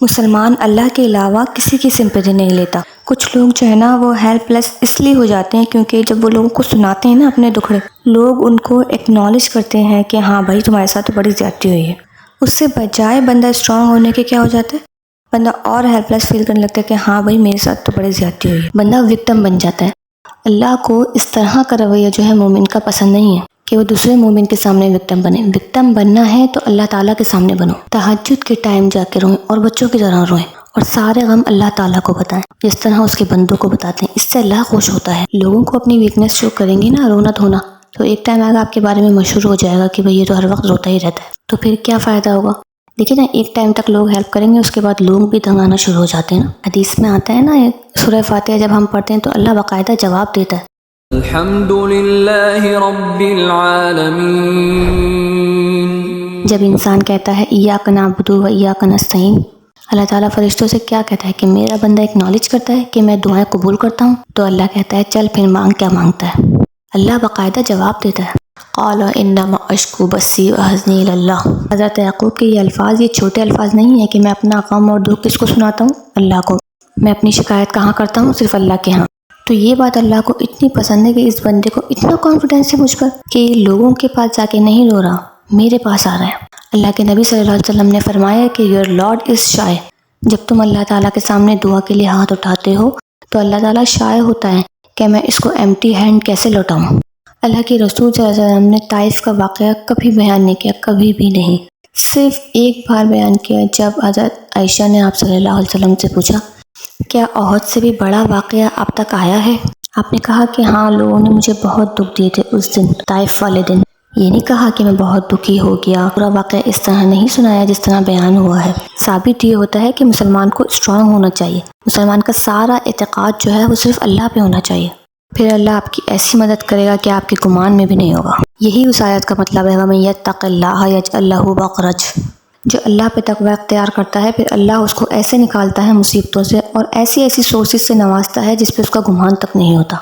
مسلمان اللہ کے علاوہ کسی کی سمپیتھی نہیں لیتا۔ کچھ لوگ جو ہے نا وہ ہیلپ لیس اس لیے ہو جاتے ہیں کیونکہ جب وہ لوگوں کو سناتے ہیں نا اپنے دکھڑے، لوگ ان کو ایکنالج کرتے ہیں کہ ہاں بھائی تمہارے ساتھ تو بڑی زیادتی ہوئی ہے۔ اس سے بجائے بندہ اسٹرانگ ہونے کے کیا ہو جاتا ہے، بندہ اور ہیلپ لیس فیل کرنے لگتا ہے کہ ہاں بھائی میرے ساتھ تو بڑی زیادتی ہوئی ہے، بندہ وکٹم بن جاتا ہے۔ اللہ کو اس طرح کا رویہ جو ہے مومن کا پسند نہیں ہے کہ وہ دوسرے مومن کے سامنے وکٹم بنے۔ وکٹم بننا ہے تو اللہ تعالیٰ کے سامنے بنو، تہجد کے ٹائم جا کے روئیں اور بچوں کی طرح روئیں اور سارے غم اللہ تعالیٰ کو بتائیں جس طرح اس کے بندوں کو بتاتے ہیں۔ اس سے اللہ خوش ہوتا ہے۔ لوگوں کو اپنی ویکنیس شو کریں گے نا، رونا دھونا، تو ایک ٹائم آگے آپ کے بارے میں مشہور ہو جائے گا کہ بھئی یہ تو ہر وقت روتا ہی رہتا ہے، تو پھر کیا فائدہ ہوگا؟ دیکھیں نا، ایک ٹائم تک لوگ ہیلپ کریں گے، اس کے بعد لوگ بھی تنگ آنا شروع ہو جاتے ہیں نا۔ حدیث میں آتا ہے نا، سورہ فاتحہ جب ہم پڑھتے ہیں تو اللہ باقاعدہ جواب دیتا ہے، الحمدللہ رب العالمین۔ جب انسان کہتا ہے ایاک نعبد و ایاک نستعین، اللہ تعالیٰ فرشتوں سے کیا کہتا ہے کہ میرا بندہ اکنالج کرتا ہے کہ میں دعائیں قبول کرتا ہوں، تو اللہ کہتا ہے چل پھر مانگ، کیا مانگتا ہے؟ اللہ باقاعدہ جواب دیتا ہے۔ قال انما اشکو بثی وحزنی الی اللہ۔ حضرت یعقوب کے یہ الفاظ، یہ چھوٹے الفاظ نہیں ہیں کہ میں اپنا غم اور دکھ کس کو سناتا ہوں؟ اللہ کو۔ میں اپنی شکایت کہاں کرتا ہوں؟ صرف اللہ کے ہاں۔ تو یہ بات اللہ کو اتنی پسند ہے کہ اس بندے کو اتنا کانفیڈنس ہے مجھ پر کہ لوگوں کے پاس جا کے نہیں رو رہا، میرے پاس آ رہا ہے۔ اللہ کے نبی صلی اللہ علیہ وسلم نے فرمایا کہ یور لارڈ از شائے۔ جب تم اللہ تعالیٰ کے سامنے دعا کے لیے ہاتھ اٹھاتے ہو تو اللہ تعالیٰ شائع ہوتا ہے کہ میں اس کو ایمٹی ہینڈ کیسے لوٹاؤں۔ اللہ کے رسول صلی اللہ علیہ وسلم نے طائف کا واقعہ کبھی بیان نہیں کیا، کبھی بھی نہیں، صرف ایک بار بیان کیا جب حضرت عائشہ نے آپ صلی اللہ علیہ وسلم سے پوچھا کیا احد سے بھی بڑا واقعہ آپ تک آیا ہے؟ آپ نے کہا کہ ہاں، لوگوں نے مجھے بہت دکھ دیے تھے اس دن، طائف والے دن۔ یہ نہیں کہا کہ میں بہت دکھی ہو گیا، پورا واقعہ اس طرح نہیں سنایا جس طرح بیان ہوا ہے۔ ثابت یہ ہوتا ہے کہ مسلمان کو اسٹرانگ ہونا چاہیے، مسلمان کا سارا اعتقاد جو ہے وہ صرف اللہ پہ ہونا چاہیے، پھر اللہ آپ کی ایسی مدد کرے گا کہ آپ کے گمان میں بھی نہیں ہوگا۔ یہی اس آیت کا مطلب ہے، وَمَن يَتَّقِ اللَّهَ يَجْعَل لَّهُ مَخْرَجًا۔ جو اللہ پہ تقوی اختیار کرتا ہے پھر اللہ اس کو ایسے نکالتا ہے مصیبتوں سے اور ایسی سورسز سے نوازتا ہے جس پہ اس کا گمان تک نہیں ہوتا۔